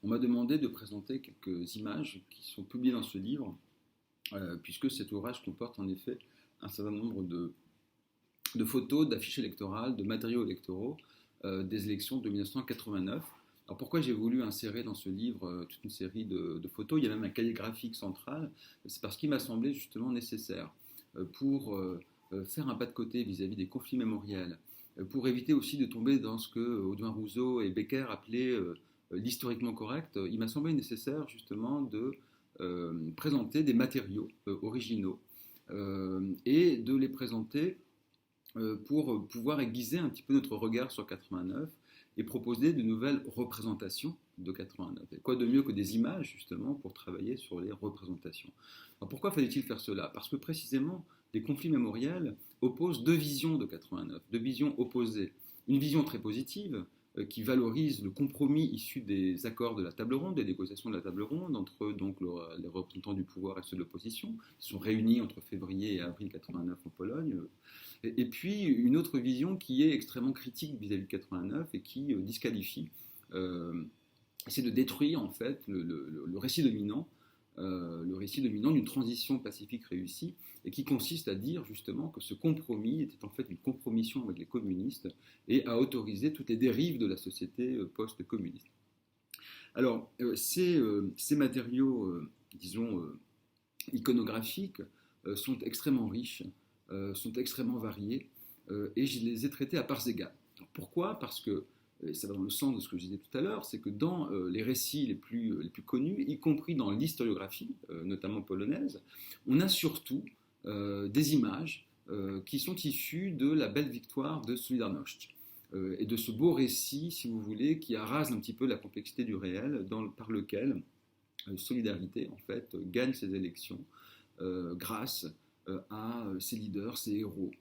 on m'a demandé de présenter quelques images qui sont publiées dans ce livre, puisque cet ouvrage comporte en effet un certain nombre de photos, d'affiches électorales, de matériaux électoraux des élections de 1989. Alors pourquoi j'ai voulu insérer dans ce livre toute une série de photos? Il y a même un cahier graphique central. C'est parce qu'il m'a semblé justement nécessaire pour faire un pas de côté vis-à-vis des conflits mémoriels, pour éviter aussi de tomber dans ce que Audouin Rousseau et Becker appelaient l'historiquement correct. Il m'a semblé nécessaire justement de présenter des matériaux originaux et de les présenter pour pouvoir aiguiser un petit peu notre regard sur 89 et proposer de nouvelles représentations de 89. Et quoi de mieux que des images, justement, pour travailler sur les représentations. Alors pourquoi fallait-il faire cela? Parce que précisément, les conflits mémoriels opposent deux visions de 89, deux visions opposées. Une vision très positive, qui valorise le compromis issu des accords de la table ronde, des négociations de la table ronde entre donc, les représentants du pouvoir et ceux de l'opposition, qui sont réunis entre février et avril 89 en Pologne. Et puis une autre vision qui est extrêmement critique vis-à-vis de 89 et qui disqualifie, essaie de détruire en fait le récit dominant, d'une transition pacifique réussie, et qui consiste à dire justement que ce compromis était en fait une compromission avec les communistes et à autoriser toutes les dérives de la société post-communiste. Alors, ces matériaux, disons, iconographiques, sont extrêmement riches, sont extrêmement variés, et je les ai traités à parts égales. Alors, pourquoi? Parce que, et ça va dans le sens de ce que je disais tout à l'heure, c'est que dans les récits les plus connus, y compris dans l'historiographie, notamment polonaise, on a surtout des images qui sont issues de la belle victoire de Solidarność, et de ce beau récit, si vous voulez, qui arrase un petit peu la complexité du réel, par lequel Solidarité, en fait, gagne ses élections grâce à ses leaders, ses héros.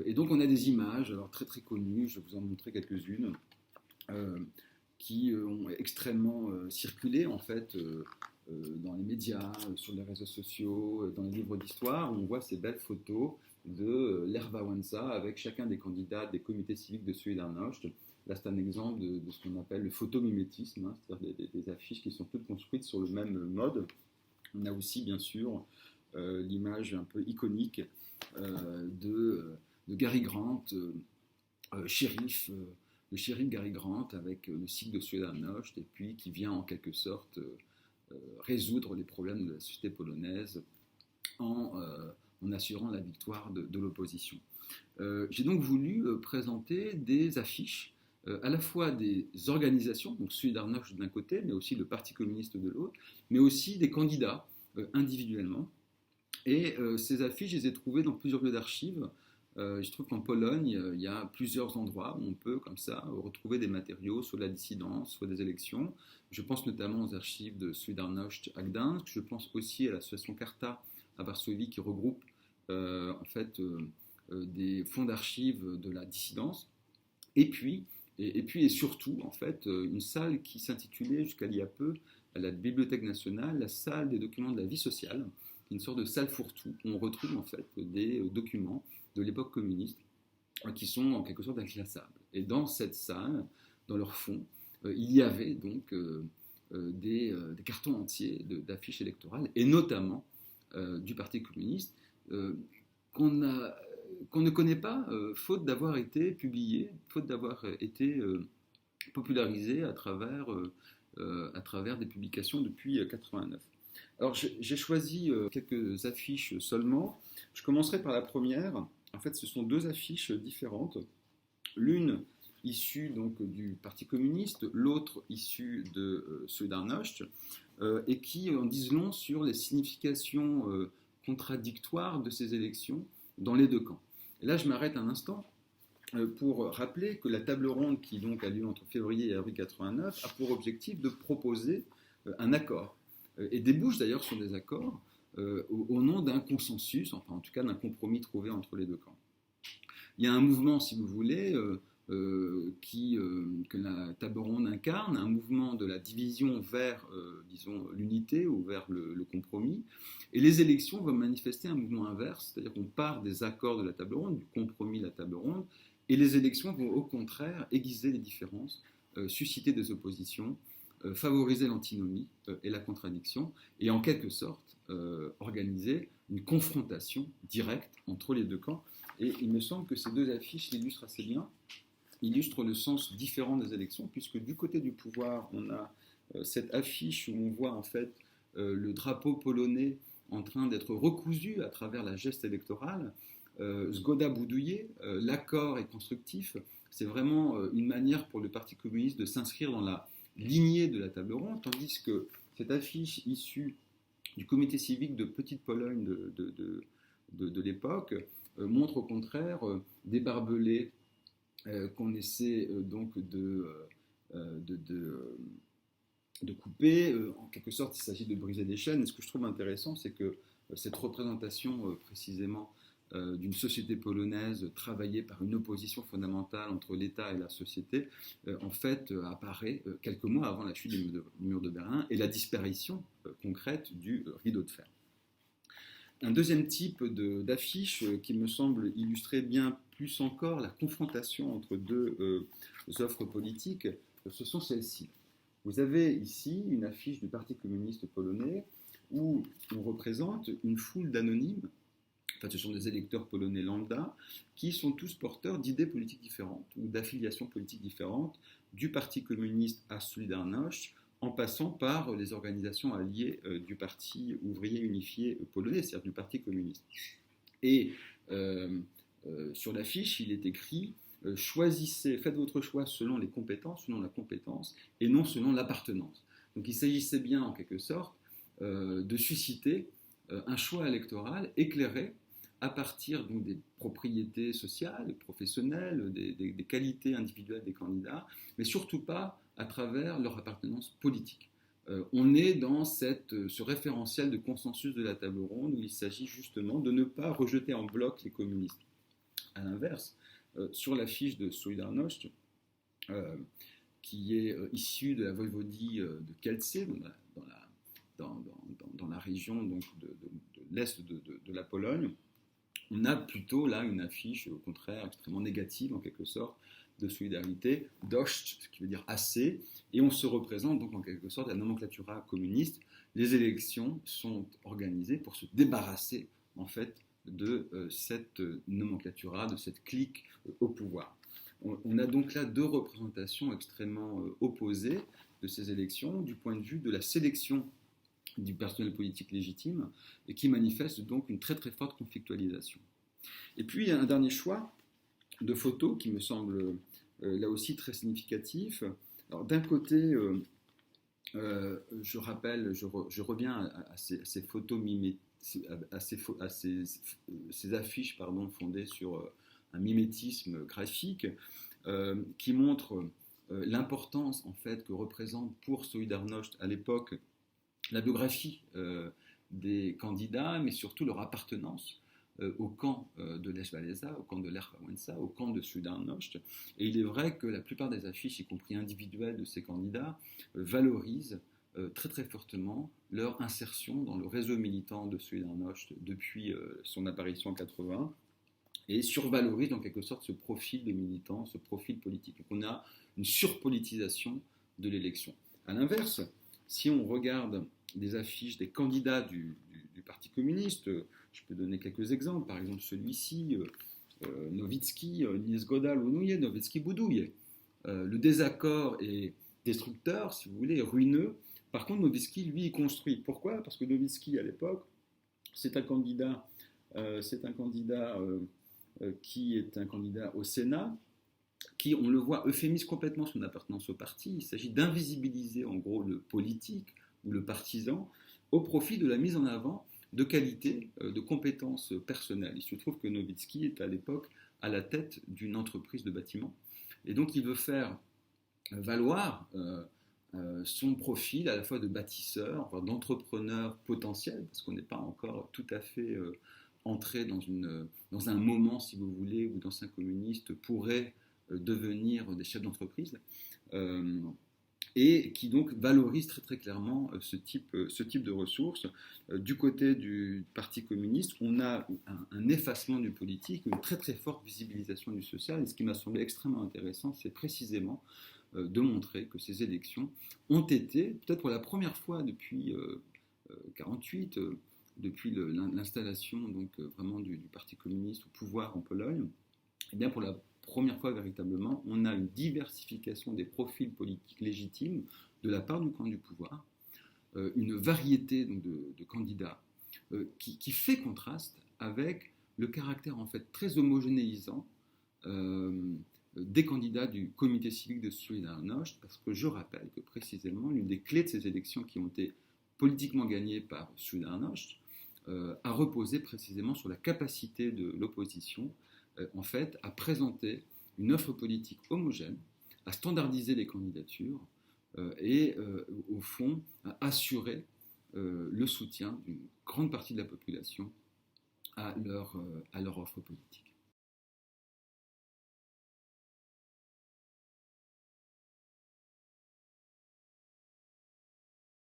Et donc on a des images, alors très très connues, je vais vous en montrer quelques-unes, qui ont extrêmement circulé en fait dans les médias, sur les réseaux sociaux, dans les livres d'histoire, où on voit ces belles photos de l'Erwa Wałęsa avec chacun des candidats des comités civiques de Solidarność. Là, c'est un exemple de ce qu'on appelle le photomimétisme, hein, c'est-à-dire des affiches qui sont toutes construites sur le même mode. On a aussi, bien sûr, l'image un peu iconique de Gary Grant, shérif, le shérif Gary Grant avec le cycle de Solidarność, et puis qui vient en quelque sorte résoudre les problèmes de la société polonaise en assurant la victoire de l'opposition. J'ai donc voulu présenter des affiches à la fois des organisations, donc Solidarność d'un côté, mais aussi le Parti communiste de l'autre, mais aussi des candidats individuellement. Et ces affiches, je les ai trouvées dans plusieurs lieux d'archives. Je trouve qu'en Pologne, il y a plusieurs endroits où on peut, comme ça, retrouver des matériaux sur la dissidence, sur des élections. Je pense notamment aux archives de Solidarność à Gdańsk. Je pense aussi à l'association Karta à Varsovie qui regroupe en fait des fonds d'archives de la dissidence. Et puis et surtout, en fait, une salle qui s'intitulait jusqu'à il y a peu à la Bibliothèque nationale, la salle des documents de la vie sociale, une sorte de salle fourre-tout où on retrouve en fait des documents de l'époque communiste qui sont en quelque sorte inclassables. Et dans cette salle, dans leur fond, il y avait donc des cartons entiers d'affiches électorales, et notamment du Parti communiste, qu'on ne connaît pas, faute d'avoir été publié, faute d'avoir été popularisé à travers des publications depuis 89. Alors j'ai choisi quelques affiches seulement. Je commencerai par la première. En fait, ce sont deux affiches différentes. L'une issue donc du Parti communiste, l'autre issue de Solidarność, et qui en disent long sur les significations contradictoires de ces élections dans les deux camps. Et là, je m'arrête un instant pour rappeler que la table ronde qui donc a lieu entre février et avril 89 a pour objectif de proposer un accord, et débouche d'ailleurs sur des accords au nom d'un consensus, enfin en tout cas d'un compromis trouvé entre les deux camps. Il y a un mouvement, si vous voulez, que la table ronde incarne, un mouvement de la division vers, disons, l'unité ou vers le compromis. Et les élections vont manifester un mouvement inverse, c'est-à-dire qu'on part des accords de la table ronde, du compromis de la table ronde, et les élections vont au contraire aiguiser les différences, susciter des oppositions, favoriser l'antinomie et la contradiction, et en quelque sorte organiser une confrontation directe entre les deux camps. Et il me semble que ces deux affiches l'illustrent assez bien, illustrent le sens différent des élections, puisque du côté du pouvoir, on a cette affiche où on voit en fait le drapeau polonais en train d'être recousu à travers la geste électorale, Zgoda Buduje, l'accord est constructif, c'est vraiment une manière pour le Parti communiste de s'inscrire dans la lignée de la table ronde, tandis que cette affiche issue du comité civique de Petite Pologne de l'époque montre au contraire des barbelés qu'on essaie donc de couper. En quelque sorte, il s'agit de briser des chaînes. Et ce que je trouve intéressant, c'est que cette représentation précisément d'une société polonaise travaillée par une opposition fondamentale entre l'État et la société, en fait, apparaît quelques mois avant la chute du mur de Berlin et la disparition concrète du rideau de fer. Un deuxième type d'affiche qui me semble illustrer bien plus encore la confrontation entre deux offres politiques, ce sont celles-ci. Vous avez ici une affiche du Parti communiste polonais où on représente une foule d'anonymes. En fait, ce sont des électeurs polonais lambda qui sont tous porteurs d'idées politiques différentes ou d'affiliations politiques différentes, du Parti communiste à Solidarność, en passant par les organisations alliées du Parti ouvrier unifié polonais, c'est-à-dire du Parti communiste. Et sur l'affiche, il est écrit choisissez, faites votre choix selon les compétences, selon la compétence, et non selon l'appartenance. Donc il s'agissait bien, en quelque sorte, de susciter un choix électoral éclairé à partir donc, des propriétés sociales, professionnelles, des qualités individuelles des candidats, mais surtout pas à travers leur appartenance politique. On est dans ce référentiel de consensus de la table ronde où il s'agit justement de ne pas rejeter en bloc les communistes. À l'inverse, sur la fiche de Solidarność, qui est issue de la voïvodie de Kielce, dans la région donc, de l'est de la Pologne, on a plutôt là une affiche au contraire extrêmement négative en quelque sorte de solidarité, dość, ce qui veut dire assez, et on se représente donc en quelque sorte la nomenclatura communiste. Les élections sont organisées pour se débarrasser en fait de cette nomenclatura, de cette clique au pouvoir. On a donc là deux représentations extrêmement opposées de ces élections du point de vue de la sélection du personnel politique légitime et qui manifeste donc une très très forte conflictualisation. Et puis un dernier choix de photos qui me semble là aussi très significatif. Alors d'un côté, je rappelle, je reviens à ces photos à ces affiches fondées sur un mimétisme graphique qui montre l'importance en fait que représente pour Solidarność à l'époque la biographie des candidats, mais surtout leur appartenance au camp de Lech Walesa, au camp de Lech Wałęsa, au camp de Solidarność. Et il est vrai que la plupart des affiches, y compris individuelles de ces candidats, valorisent très très fortement leur insertion dans le réseau militant de Solidarność depuis son apparition en 80 et survalorisent en quelque sorte ce profil de militant, ce profil politique. Donc on a une surpolitisation de l'élection. À l'inverse, si on regarde des affiches des candidats du Parti communiste, je peux donner quelques exemples, par exemple celui-ci, Nowicki, Niezgoda, Lunuje, Nowicki, Buduje. Le désaccord est destructeur, si vous voulez, ruineux. Par contre, Nowicki, lui, est construit. Pourquoi ? Parce que Nowicki, à l'époque, c'est un candidat qui est un candidat au Sénat, qui, on le voit, euphémise complètement son appartenance au parti. Il s'agit d'invisibiliser, en gros, le politique ou le partisan au profit de la mise en avant de qualités, de compétences personnelles. Il se trouve que Nowicki est à l'époque à la tête d'une entreprise de bâtiment. Et donc, il veut faire valoir son profil à la fois de bâtisseur, enfin, d'entrepreneur potentiel, parce qu'on n'est pas encore tout à fait entré dans un moment, si vous voulez, où d'anciens communistes pourraient devenir des chefs d'entreprise. et qui donc valorise très très clairement ce type de ressources. Du côté du Parti communiste, on a un effacement du politique, une très très forte visibilisation du social, et ce qui m'a semblé extrêmement intéressant, c'est précisément de montrer que ces élections ont été, peut-être pour la première fois depuis 1948, depuis l'installation donc vraiment du Parti communiste au pouvoir en Pologne, et bien pour la première fois véritablement, on a une diversification des profils politiques légitimes de la part du camp du pouvoir, une variété donc, de candidats qui fait contraste avec le caractère en fait très homogénéisant des candidats du comité civique de Solidarność, parce que je rappelle que précisément l'une des clés de ces élections qui ont été politiquement gagnées par Solidarność a reposé précisément sur la capacité de l'opposition en fait à présenter une offre politique homogène, à standardiser les candidatures et au fond à assurer le soutien d'une grande partie de la population à leur offre politique.